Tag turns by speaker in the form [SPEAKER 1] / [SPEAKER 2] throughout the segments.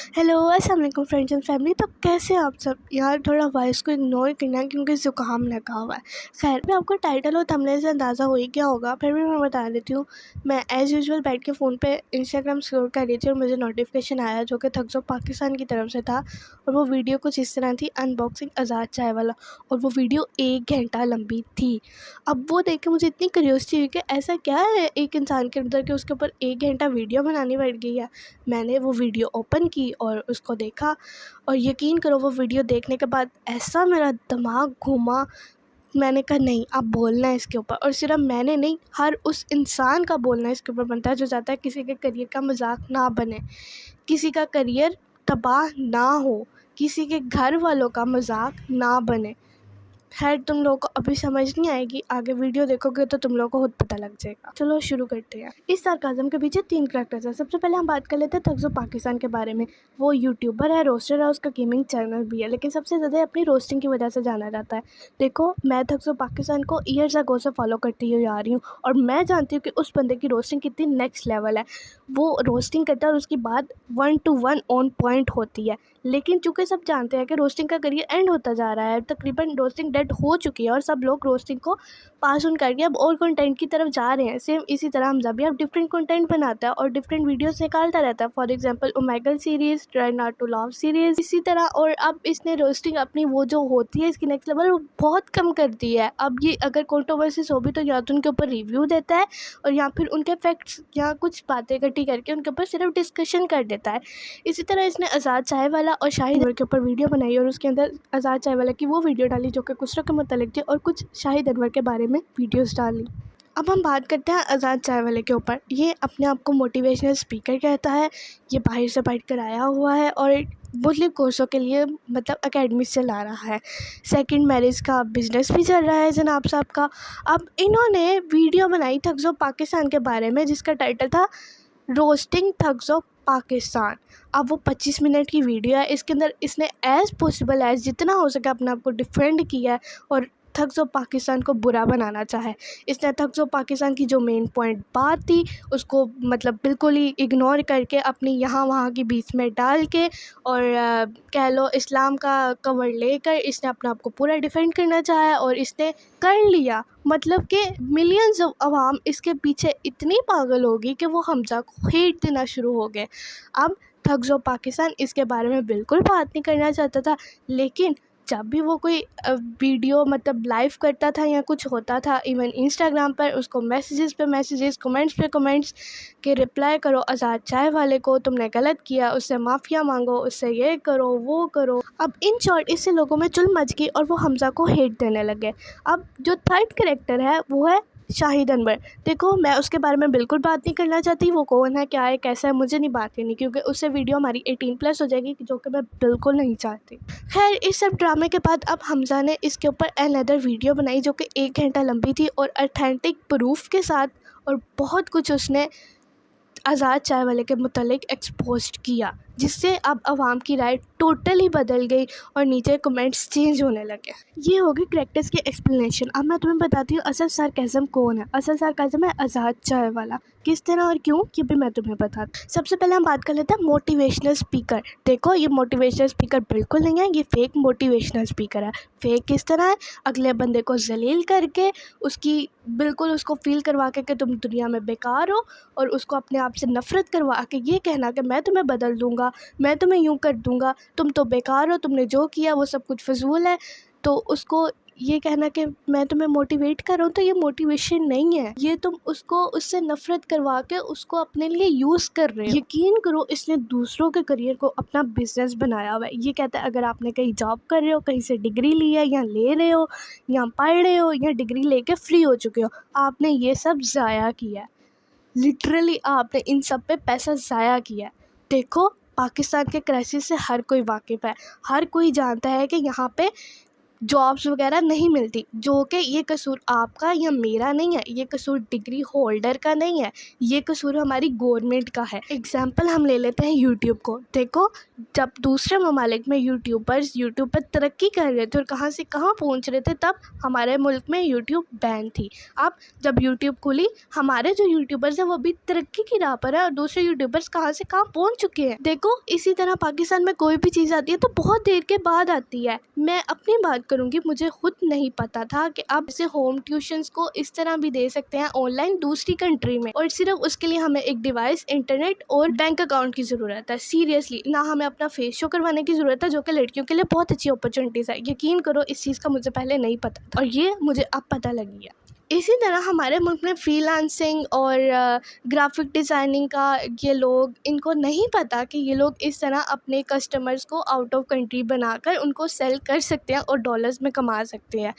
[SPEAKER 1] Hello अस्सलाम वालेकुम friends and family. तो कैसे हैं आप सब यार? थोड़ा वॉइस को इग्नोर करना है क्योंकि ज़ुकाम लगा हुआ है। खैर मैं आपको टाइटल और थंबनेल से अंदाज़ा हो ही गया होगा, फिर भी मैं बता देती हूँ। मैं एज़ यूजुअल बैठ के फ़ोन पे इंस्टाग्राम स्क्रॉल कर रही थी और मुझे नोटिफिकेशन आया जो कि थग्स ऑफ पाकिस्तान की तरफ से था। और वो वीडियो कुछ इस तरह थी, अनबॉक्सिंग आज़ाद चाय वाला, और वो वीडियो 1 घंटा लंबी थी। अब वो देख के मुझे इतनी क्यूरियोसिटी हुई कि ऐसा क्या है एक इंसान के अंदर कि उसके ऊपर 1 घंटा वीडियो बनानी पड़ गई है। मैंने वो वीडियो ओपन की और उसको देखा, और यकीन करो वो वीडियो देखने के बाद ऐसा मेरा दिमाग घूमा। मैंने कहा नहीं, अब बोलना है इसके ऊपर, और सिर्फ मैंने नहीं, हर उस इंसान का बोलना इसके ऊपर बनता है जो चाहता है किसी के करियर का मजाक ना बने, किसी का करियर तबाह ना हो, किसी के घर वालों का मजाक ना बने। खैर तुम लोगों को अभी समझ नहीं आएगी, आगे वीडियो देखोगे तो तुम लोगों को खुद पता लग जाएगा। चलो शुरू करते हैं। इस सार्काज़म के पीछे 3 करैक्टर्स हैं। सबसे पहले हम बात कर लेते हैं थग्स ऑफ पाकिस्तान के बारे में। वो यूट्यूबर है, रोस्टर है, उसका गेमिंग चैनल भी है, लेकिन सबसे ज़्यादा अपनी रोस्टिंग की वजह से जाना जाता है। देखो, मैं थग्स ऑफ पाकिस्तान को ईयर्स अगो से फॉलो करती हुई आ रही हूँ, और मैं जानती हूँ कि उस बंदे की रोस्टिंग कितनी नेक्स्ट लेवल है। वो रोस्टिंग करता है और उसकी बात 1 to 1 ऑन पॉइंट होती है। लेकिन चूँकि सब जानते हैं कि रोस्टिंग का करियर एंड होता जा रहा है, तकरीबन रोस्टिंग डेड हो चुकी है और सब लोग रोस्टिंग को पास ऑन करके अब और कंटेंट की तरफ जा रहे हैं। सेम इसी तरह हमजा भी अब डिफरेंट कंटेंट बनाता है और डिफरेंट वीडियोस निकालता रहता है। For example Omegle series, try not to love series, इसी तरह। और अब इसने रोस्टिंग अपनी वो जो होती है इसकी नेक्स्ट लेवल, वो बहुत कम कर दी है। अब ये अगर कंट्रोवर्सीज हो भी तो या तो उनके ऊपर रिव्यू देता है, और या फिर उनके फैक्ट्स या कुछ बातें इकट्ठी करके उनके ऊपर सिर्फ डिस्कशन कर देता है। इसी तरह इसने आज़ाद चाय वाला और शाहिद अनवर के ऊपर वीडियो बनाई, और उसके अंदर आज़ाद चाय वाला की वो वीडियो डाली जो कि कुसरा के मुतालिक थी, और कुछ शाहिद अनवर के बारे में वीडियोस डाली। अब हम बात करते हैं आज़ाद चाय वाले के ऊपर। ये अपने आप को मोटिवेशनल स्पीकर कहता है। ये बाहर से पढ़ कर आया हुआ है और मुस्लिम कोर्सों के लिए मतलब अकेडमी चला रहा है। सेकंड मैरिज का बिजनेस भी चल रहा है जनाब साहब का। अब इन्होंने वीडियो बनाई थग्स ऑफ पाकिस्तान के बारे में जिसका टाइटल था रोस्टिंग थग्स ऑफ पाकिस्तान। अब वो 25 मिनट की वीडियो है। इसके अंदर इसने एज़ पॉसिबल एज़ जितना हो सके अपने आप को डिफेंड किया है और थग्स ऑफ पाकिस्तान को बुरा बनाना चाहे। इसने थग्स ऑफ पाकिस्तान की जो मेन पॉइंट बात थी उसको मतलब बिल्कुल ही इग्नोर करके अपनी यहाँ वहाँ की बीच में डाल के, और कह लो इस्लाम का कवर लेकर इसने अपने आप को पूरा डिफेंड करना चाहा, और इसने कर लिया। मतलब कि मिलियंस ऑफ आवाम इसके पीछे इतनी पागल होगी कि वो हमजा को हेट देना शुरू हो गए। अब थग्स ऑफ पाकिस्तान इसके बारे में बिल्कुल बात नहीं करना चाहता था, लेकिन जब भी वो कोई वीडियो मतलब लाइव करता था या कुछ होता था, इवन इंस्टाग्राम पर, उसको मैसेजेस पे मैसेजेस, कमेंट्स पे कमेंट्स के रिप्लाई करो आज़ाद चाय वाले को, तुमने गलत किया, उससे माफ़िया मांगो, उससे ये करो वो करो। अब इन शॉर्ट इससे लोगों में चुल मच गई और वो हमजा को हेट देने लगे। अब जो थर्ड कैरेक्टर है वो है शाहिद अनवर। देखो, मैं उसके बारे में बिल्कुल बात नहीं करना चाहती। वो कौन है, क्या है, कैसा है, मुझे नहीं बात करनी, क्योंकि उससे वीडियो हमारी 18+ हो जाएगी, जो कि मैं बिल्कुल नहीं चाहती। खैर इस सब ड्रामे के बाद अब हमजा ने इसके ऊपर अनदर वीडियो बनाई जो कि 1 घंटा लंबी थी और ऑथेंटिक प्रूफ के साथ, और बहुत कुछ उसने आज़ाद चाय वाले के मुतालिक एक्सपोज्ड किया, जिससे अब आवाम की राय टोटली बदल गई और नीचे कमेंट्स चेंज होने लगे। ये होगी करैक्टर्स की एक्सप्लेनेशन। अब मैं तुम्हें बताती हूँ असल सार्काज़म कौन है। असल सार्काज़म है आज़ाद चाय वाला। किस तरह और क्यों, ये भी मैं तुम्हें बताती। सबसे पहले हम बात कर लेते हैं मोटिवेशनल स्पीकर। देखो, ये मोटिवेशनल स्पीकर बिल्कुल नहीं है, ये फेक मोटिवेशनल स्पीकर है। फेक किस तरह है? अगले बंदे को जलील करके उसकी बिल्कुल उसको फील करवा के कि तुम दुनिया में बेकार हो, और उसको अपने आप से नफ़रत करवा के ये कहना कि मैं तुम्हें बदल दूँगा, मैं तुम्हें यूँ कर दूँगा, तुम तो बेकार हो, तुमने जो किया वो सब कुछ फ़िज़ूल है। तो उसको ये कहना कि मैं तुम्हें मोटिवेट कर रहा हूँ, तो ये मोटिवेशन नहीं है, ये तुम उसको उससे नफ़रत करवा के उसको अपने लिए यूज़ कर रहे हो। यकीन करो, इसने दूसरों के करियर को अपना बिजनेस बनाया हुआ है। ये कहता है अगर आपने कहीं जॉब कर रहे हो, कहीं से डिग्री ली है या ले रहे हो या पढ़ रहे हो या डिग्री लेके फ्री हो चुके हो, आपने ये सब ज़ाया किया है। लिटरली आपने इन सब पे पैसा ज़ाया किया है। देखो, पाकिस्तान के क्राइसिस से हर कोई वाकिफ़ है, हर कोई जानता है कि यहाँ पे जॉब्स वगैरह नहीं मिलती, जो कि ये कसूर आपका या मेरा नहीं है, ये कसूर डिग्री होल्डर का नहीं है, ये कसूर हमारी गवर्नमेंट का है। एग्जाम्पल हम ले लेते हैं यूट्यूब को। देखो, जब दूसरे ममालिक में यूट्यूबर्स यूट्यूब पर तरक्की कर रहे थे और कहाँ से कहाँ पहुँच रहे थे, तब हमारे मुल्क में यूट्यूब बैन थी। अब जब यूट्यूब खुली, हमारे जो यूट्यूबर्स हैं वो भी तरक्की की राह पर है और दूसरे यूट्यूबर्स कहाँ से कहाँ पहुँच चुके हैं। देखो, इसी तरह पाकिस्तान में कोई भी चीज़ आती है तो बहुत देर के बाद आती है। मैं अपनी बात करूँगी, मुझे खुद नहीं पता था कि अब इसे होम ट्यूशन्स को इस तरह भी दे सकते हैं ऑनलाइन दूसरी कंट्री में, और सिर्फ उसके लिए हमें एक डिवाइस, इंटरनेट और बैंक अकाउंट की ज़रूरत है। सीरियसली, ना हमें अपना फेस शो करवाने की ज़रूरत है, जो कि लड़कियों के लिए बहुत अच्छी अपॉर्चुनिटीज़ है। यकीन करो, इस चीज़ का मुझे पहले नहीं पता था और ये मुझे अब पता लगी है। इसी तरह हमारे मुल्क में फ्रीलांसिंग और ग्राफिक डिज़ाइनिंग का ये लोग, इनको नहीं पता कि ये लोग इस तरह अपने कस्टमर्स को आउट ऑफ कंट्री बनाकर उनको सेल कर सकते हैं और डॉलर्स में कमा सकते हैं।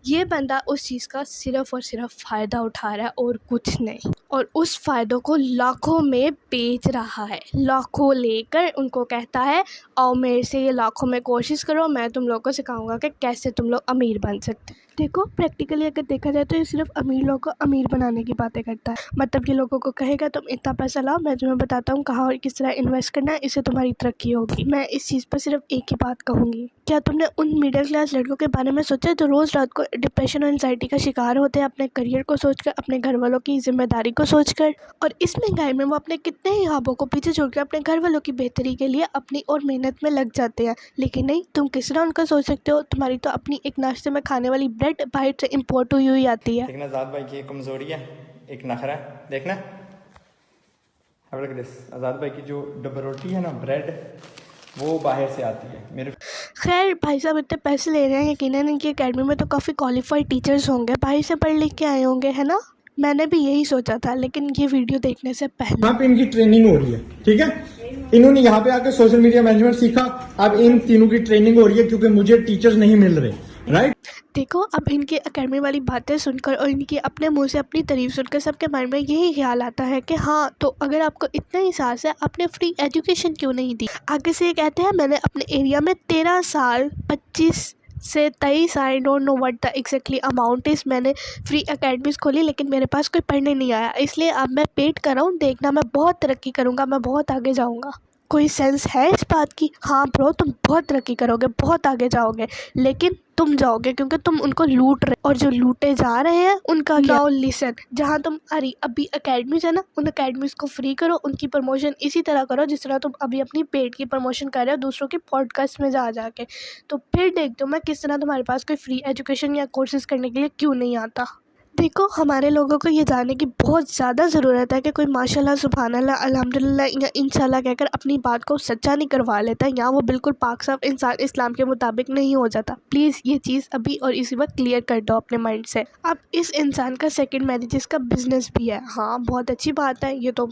[SPEAKER 1] ये बंदा उस चीज़ का सिर्फ़ और सिर्फ फ़ायदा उठा रहा है और कुछ नहीं, और उस फ़ायदों को लाखों में बेच रहा है। लाखों लेकर उनको कहता है, आओ मेरे से ये लाखों में कोशिश करो, मैं तुम लोग को सिखाऊंगा कि कैसे तुम लोग अमीर बन सकते। देखो, प्रैक्टिकली अगर देखा जाए तो ये सिर्फ अमीर लोगों को अमीर बनाने की बातें करता है। मतलब ये लोगों को कहेगा, तुम इतना पैसा लाओ, मैं तुम्हें बताता हूँ कहाँ और किस तरह इन्वेस्ट करना है, इससे तुम्हारी तरक्की होगी। मैं इस चीज़ पर सिर्फ एक ही बात कहूँगी, क्या तुमने उन मिडिल क्लास लड़कों के बारे में सोचा जो रोज़ रात को डिप्रेशन और एंजाइटी का शिकार होते हैं, अपने करियर को सोचकर, अपने घर वालों की जिम्मेदारी को सोचकर, और इस महंगाई में वो अपने कितने ही ख्वाबों को पीछे छोड़कर अपने घर वालों की बेहतरी के लिए अपनी और मेहनत में लग जाते हैं। लेकिन नहीं, तुम किस तरह उनका सोच सकते हो? तुम्हारी तो अपनी एक नाश्ते में खाने वाली ब्रेड बाहर से इम्पोर्ट हुई हुई आती है।
[SPEAKER 2] देखना आज़ाद भाई की एक कमज़ोरी है, एक नखरा है, देखना। आज़ाद भाई की जो डबल रोटी है ना, ब्रेड, वो बाहर से आती है मेरे।
[SPEAKER 1] खैर, भाई साहब इतने पैसे ले रहे हैं, यकीनन इनकी एकेडमी में तो काफ़ी क्वालिफाइड टीचर्स होंगे, बाहर से पढ़ लिख के आए होंगे, है ना? मैंने भी यही सोचा था, लेकिन ये वीडियो देखने से पहले
[SPEAKER 3] यहाँ पे इनकी ट्रेनिंग हो रही है, ठीक है। इन्होंने यहाँ पे आकर सोशल मीडिया मैनेजमेंट सीखा, अब इन तीनों की ट्रेनिंग हो रही है क्योंकि मुझे टीचर्स नहीं मिल रहे, राइट।
[SPEAKER 1] देखो, अब इनकी एकेडमी वाली बातें सुनकर और इनकी अपने मुंह से अपनी तारीफ सुनकर सबके माइंड में यही ख्याल आता है कि हाँ, तो अगर आपको इतना ही साहस है, आपने फ्री एजुकेशन क्यों नहीं दी? आगे से ये कहते हैं, मैंने अपने एरिया में 13 साल 25 से 23, I don't know what the exactly amount is, मैंने फ्री एकेडमीज़ खोली, लेकिन मेरे पास कोई पढ़ने नहीं आया, इसलिए अब मैं पेड कर रहा हूँ। देखना, मैं बहुत तरक्की करूँगा, मैं बहुत आगे जाऊँगा। कोई सेंस है इस बात की? हाँ ब्रो, तुम बहुत तरक्की करोगे, बहुत आगे जाओगे, लेकिन तुम जाओगे क्योंकि तुम उनको लूट रहे, और जो लूटे जा रहे हैं उनका नाउ लिसन। जहाँ तुम अभी एकेडमीज है ना, उन एकेडमीज को फ्री करो, उनकी प्रमोशन इसी तरह करो जिस तरह तुम अभी अपनी पेड की प्रमोशन कर रहे हो दूसरों के पॉडकास्ट में जा के। तो फिर देखते हो मैं किस तरह तुम्हारे पास कोई फ्री एजुकेशन या कोर्सेज करने के लिए क्यों नहीं आता। देखो, हमारे लोगों को ये जानने की बहुत ज़्यादा ज़रूरत है कि कोई माशाल्लाह, सुभान अल्लाह, अल्हम्दुलिल्लाह या इंशाल्लाह कहकर अपनी बात को सच्चा नहीं करवा लेता, या वो बिल्कुल पाक साफ इंसान इस्लाम के मुताबिक नहीं हो जाता। प्लीज़ ये चीज़ अभी और इसी वक्त क्लियर कर दो अपने माइंड से। अब इस इंसान का सेकंड मैरिज का बिज़नेस भी है, हाँ बहुत अच्छी बात है, ये तो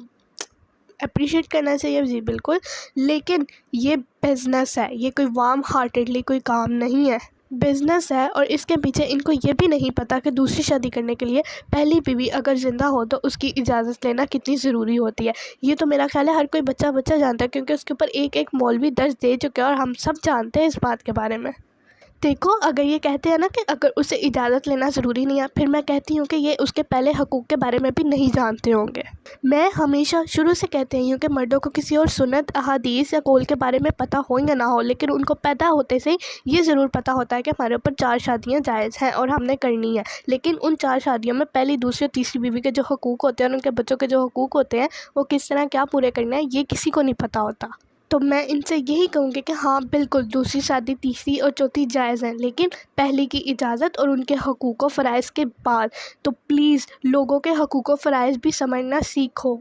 [SPEAKER 1] अप्रिशिएट करना चाहिए जी, बिल्कुल, लेकिन ये बिज़नेस है, ये कोई वार्म हार्टेडली कोई काम नहीं है, बिज़नेस है। और इसके पीछे इनको ये भी नहीं पता कि दूसरी शादी करने के लिए पहली बीवी अगर ज़िंदा हो तो उसकी इजाज़त लेना कितनी ज़रूरी होती है। ये तो मेरा ख्याल है हर कोई बच्चा जानता है, क्योंकि उसके ऊपर एक एक मौलवी दर्ज दे चुके हैं और हम सब जानते हैं इस बात के बारे में। देखो, अगर ये कहते हैं ना कि अगर उसे इजाज़त लेना ज़रूरी नहीं है, फिर मैं कहती हूँ कि ये उसके पहले हकूक़ के बारे में भी नहीं जानते होंगे। मैं हमेशा शुरू से कहते ही हूँ कि मर्दों को किसी और सुन्नत, अहादीस या कौल के बारे में पता हो या ना हो, लेकिन उनको पैदा होते से ये ज़रूर पता होता है कि हमारे ऊपर 4 शादियाँ जायज़ हैं और हमने करनी है। लेकिन उन 4 शादियों में पहली, दूसरी और तीसरी बीवी के जो हकूक़ होते हैं और उनके बच्चों के जो हकूक़ होते हैं, वो किस तरह क्या पूरे करना है, ये किसी को नहीं पता होता। तो मैं इनसे यही कहूँगी कि हाँ बिल्कुल, दूसरी शादी, तीसरी और चौथी जायज़ है, लेकिन पहली की इजाज़त और उनके हकूक़ व फ़राइज़ के बाद। तो प्लीज़ लोगों के हकूक़ व फ़राइज़ भी समझना सीखो।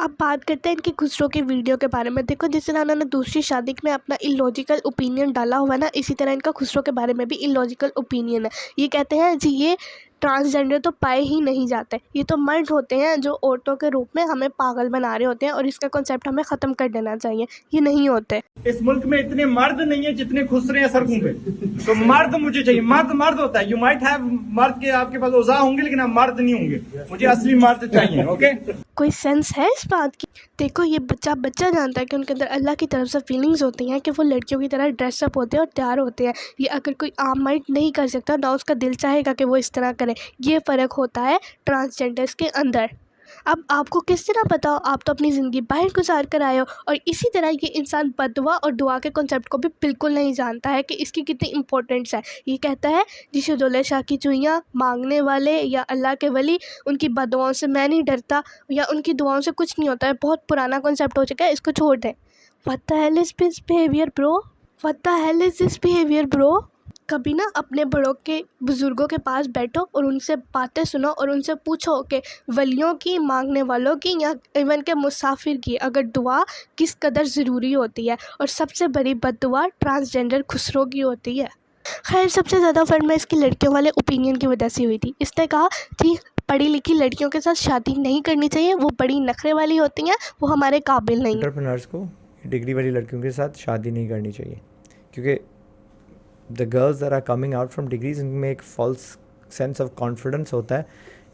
[SPEAKER 1] अब बात करते हैं इनकी खुसरो की वीडियो के बारे में। देखो, जिस तरह उन्होंने दूसरी शादी में अपना इलॉजिकल ओपिनियन डाला हुआ है ना, इसी तरह इनका खुसरो के बारे में भी इलॉजिकल ओपिनियन है। ये कहते हैं जी ये ट्रांसजेंडर तो पाए ही नहीं जाते, ये तो मर्द होते हैं जो औरतों के रूप में हमें पागल बना रहे होते हैं और इसका कॉन्सेप्ट हमें ख़त्म कर देना चाहिए। ये नहीं होते।
[SPEAKER 3] इस मुल्क में इतने मर्द नहीं है जितने खुसरे हैं सड़कों पे, तो मर्द मुझे चाहिए। मर्द होता है, यू माइट हैव मर्द के आपके पास औज़ार होंगे, लेकिन आप मर्द नहीं होंगे। मुझे असली मर्द चाहिए। ओके,
[SPEAKER 1] कोई सेंस है इस बात की? देखो ये बच्चा जानता है कि उनके अंदर अल्लाह की तरफ से फीलिंग्स होती हैं कि वो लड़कियों की तरह ड्रेसअप होते हैं और तैयार होते हैं। ये अगर कोई आम मर्द नहीं कर सकता ना उसका दिल चाहेगा कि वो इस तरह करे। ये फ़र्क होता है ट्रांसजेंडर्स के अंदर। अब आपको किस तरह पता हो, आप तो अपनी ज़िंदगी बाहर गुजार कर आए हो। और इसी तरह ये इंसान बददुआ और दुआ के कॉन्सेप्ट को भी बिल्कुल नहीं जानता है कि इसकी कितनी इंपॉर्टेंस है। ये कहता है जिसे डोले शाह की चुइयाँ, मांगने वाले या अल्लाह के वली, उनकी बददुआओं से मैं नहीं डरता या उनकी दुआओं से कुछ नहीं होता है। बहुत पुराना कॉन्सेप्ट हो चुका है, इसको छोड़ दें। What the hell is this behaviour bro, what the hell is this behaviour bro. कभी ना अपने बड़ों के बुज़ुर्गों के पास बैठो और उनसे बातें सुनो और उनसे पूछो कि वलियों की, मांगने वालों की या इवन के मुसाफिर की अगर दुआ किस कदर ज़रूरी होती है। और सबसे बड़ी बद्दुआ ट्रांसजेंडर खुसरो की होती है। खैर सबसे ज़्यादा फर्क इसकी लड़कियों वाले ओपिनियन की वजह से हुई थी। इसने कहा थी पढ़ी लिखी लड़कियों के साथ शादी नहीं करनी चाहिए, वो बड़ी नखरे वाली होती हैं, वो हमारे काबिल नहीं है।
[SPEAKER 2] एंटरप्रेन्योर्स को डिग्री वाली लड़कियों के साथ शादी नहीं करनी चाहिए, क्योंकि the girls that are coming out from degrees, इनमें एक फॉल्स सेंस ऑफ कॉन्फिडेंस होता है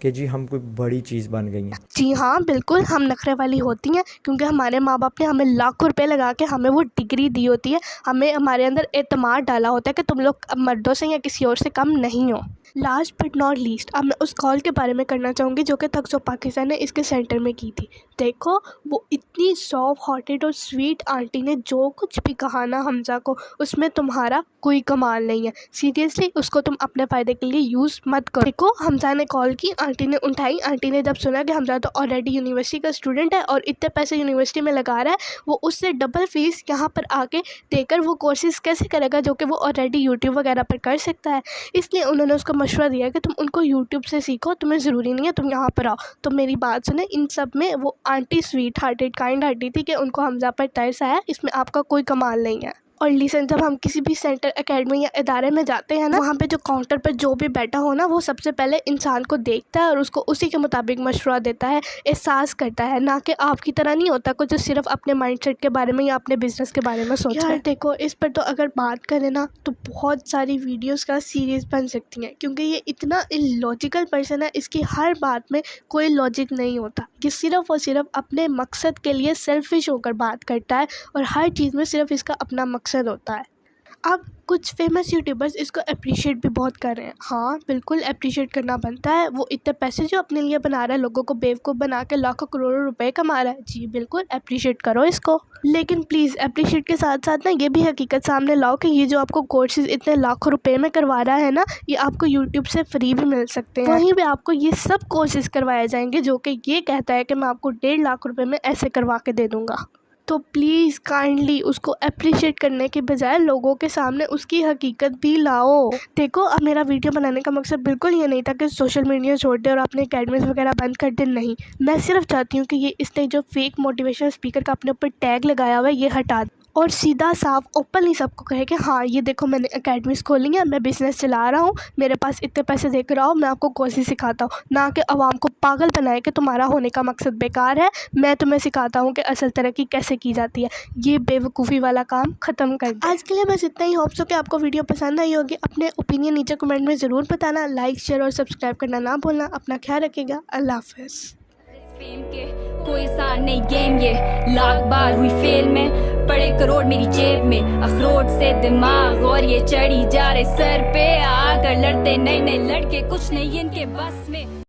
[SPEAKER 2] कि जी हम कोई बड़ी चीज़ बन गई हैं।
[SPEAKER 1] जी हाँ बिल्कुल, हम नखरे वाली होती हैं क्योंकि हमारे माँ बाप ने हमें लाखों रुपए लगा के हमें वो डिग्री दी होती है। हमें हमारे अंदर एतमाद डाला होता है कि तुम लोग मर्दों से या किसी और से कम नहीं हो। लास्ट बट नॉट लीस्ट, अब मैं उस कॉल के बारे में करना चाहूँगी जो कि थक्सो पाकिस्तान ने इसके सेंटर में की थी। देखो वो इतनी सॉफ्ट हार्टेड और स्वीट आंटी ने जो कुछ भी कहा ना हमजा को, उसमें तुम्हारा कोई कमाल नहीं है। सीरियसली उसको तुम अपने फ़ायदे के लिए यूज़ मत करो। देखो हमजा ने कॉल की, आंटी ने उठाई। आंटी ने जब सुना कि हमजा तो ऑलरेडी यूनिवर्सिटी का स्टूडेंट है और इतने पैसे यूनिवर्सिटी में लगा रहा है, वो उससे डबल फीस यहाँ पर आके देकर वो कोर्सेज़ कैसे करेगा जो कि वो ऑलरेडी यूट्यूब वगैरह पर कर सकता है। इसलिए उन्होंने उसको मशवरा दिया कि तुम उनको यूट्यूब से सीखो, तुम्हें ज़रूरी नहीं है तुम यहाँ पर आओ। तो मेरी बात सुने, इन सब में वो aunty sweet hearted kind hearted थी कि उनको हमजा पर तरस आया। इसमें आपका कोई कमाल नहीं है। और लिसन, जब हम किसी भी सेंटर, एकेडमी या इदारे में जाते हैं ना, वहाँ पे जो काउंटर पर जो भी बैठा हो ना, वो सबसे पहले इंसान को देखता है और उसको उसी के मुताबिक मशवरा देता है, एहसास करता है। ना कि आपकी तरह नहीं होता कुछ जो सिर्फ अपने माइंडसेट के बारे में या अपने बिजनेस के बारे में सोचता है। देखो इस पर तो अगर बात करें ना तो बहुत सारी वीडियोस का सीरीज़ बन सकती हैं, क्योंकि ये इतना इलॉजिकल पर्सन है। इसकी हर बात में कोई लॉजिक नहीं होता। ये सिर्फ और सिर्फ अपने मकसद के लिए सेल्फिश होकर बात करता है और हर चीज़ में सिर्फ इसका अपना मकसद होता है। अब कुछ फेमस यूट्यूबर्स इसको अप्रिशिएट भी बहुत कर रहे हैं। हाँ बिल्कुल अप्रिशिएट करना बनता है। वो इतने पैसे जो अपने लिए बना रहा है, लोगों को बेवकूफ़ बना के लाखों करोड़ों रुपए कमा रहा है, जी बिल्कुल अप्रिशिएट करो इसको। लेकिन प्लीज़ अप्रिशिएट के साथ साथ ना ये भी हकीकत सामने लाओ कि ये जो आपको कोर्सेज इतने लाखों रुपए में करवा रहा है ना, ये आपको यूट्यूब से फ्री भी मिल सकते हैं। वहीं भी आपको ये सब कोर्सेज करवाए जाएंगे जो कि ये कहता है कि मैं आपको 1.5 लाख रुपए में ऐसे करवा के दे दूँगा। तो प्लीज़ काइंडली उसको अप्रिशिएट करने के बजाय लोगों के सामने उसकी हकीकत भी लाओ। देखो अब मेरा वीडियो बनाने का मकसद बिल्कुल ये नहीं था कि सोशल मीडिया छोड़ दे और अपने अकेडमीज वगैरह बंद कर दे, नहीं। मैं सिर्फ चाहती हूँ कि ये इसने जो फेक मोटिवेशनल स्पीकर का अपने ऊपर टैग लगाया हुआ है ये हटा दे और सीधा साफ ओपनली सबको कहे कि हाँ ये देखो मैंने अकेडमीज़ खोली हैं, मैं बिज़नेस चला रहा हूँ, मेरे पास इतने पैसे देकर आओ, मैं आपको कोर्सेज सिखाता हूँ। ना कि आवाम को पागल बनाए कि तुम्हारा होने का मकसद बेकार है, मैं तुम्हें सिखाता हूँ कि असल तरक्की कैसे की जाती है। ये बेवकूफ़ी वाला काम ख़त्म कर दे। आज के लिए बस इतना ही। होप्स हो कि आपको वीडियो पसंद आई होगी। अपने ओपिनियन नीचे कमेंट में ज़रूर बताना। लाइक शेयर और सब्सक्राइब करना ना भूलना। अपना ख्याल रखिएगा। अल्लाह हाफ़िज़।
[SPEAKER 4] फेम के कोई आसान नहीं गेम, ये लाख बार हुई फेल में, पड़े करोड़ मेरी जेब में, अखरोट से दिमाग और ये चढ़ी जा रहे सर पे, आकर लड़ते नए नए लड़के, कुछ नहीं इनके बस में।